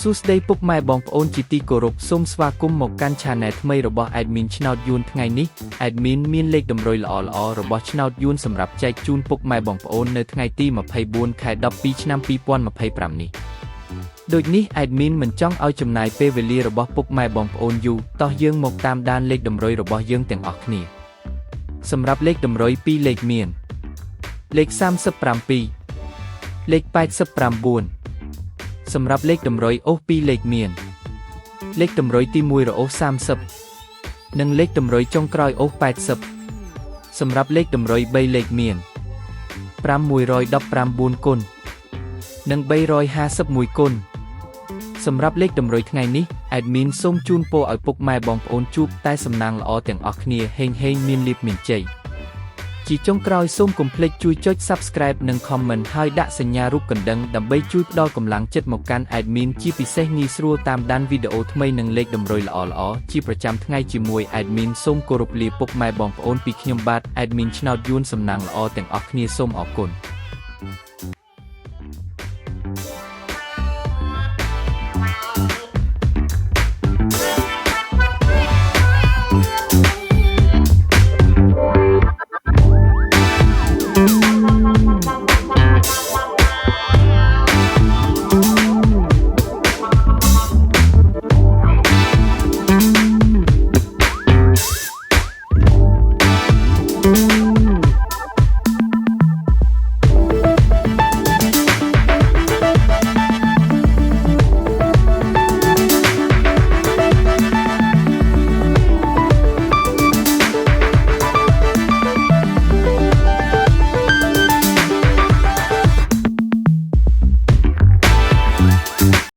សួស្តីពុកម៉ែបងប្អូនជាទីគោរពសូមស្វាគមន៍មកកាន់ Channel ថ្មីរបស់ Admin ឆ្នោតយួនថ្ងៃនេះ Admin មានលេខតម្រុយល្អៗរបស់ឆ្នោតយួនសម្រាប់ចែកជូនពុកម៉ែបងប្អូននៅថ្ងៃទី24ខែ12ឆ្នាំ2025នេះដូចនេះ Admin មិនចង់ឲ្យចំណាយពេលវេលារបស់ពុកម៉ែបងប្អូនយូរតោះយើងមកតាមដានលេខតម្រុយរបស់យើងទាំងអស់គ្នាសម្រាប់លេខតម្រុយ2លេខមានលេខ37លេខ89សម្រាប់លេខតម្រុយអូស2លេខមានលេខតម្រុយទី1រអូស30និងលេខតម្រុយចុងក្រោយអូស80សម្រាប់លេខតម្រុយ3លេខមាន515គុណនិង351គុណសម្រាប់លេខតម្រុយថ្ងៃនេះ Admin សូមជូនពរឲ្យពុកម៉ែបងប្អូនជួបតែសំណាងល្អទាំងអស់គ្នាហេងមានលាភមានជ័យជាចុងក្រោយសូមកុំភ្លេចជួយចុច Subscribe និង Comment ហើយដាក់សញ្ញារូបកណ្ដឹងដើម្បីជួយផ្ដល់កម្លាំងចិត្តមកកាន់ Admin ជាពិសេសងាយស្រួលតាមដានវីដេអូថ្មីនិងលេខតម្រុយល្អៗជាប្រចាំថ្ងៃជាមួយ Admin សូមគោរពលាពុកម៉ែបងប្អូនពីខ្ញុំបាទ Admin ឆ្នោតយួនសំណាងល្អទាំងអស់គ្នាសូមអរគុណ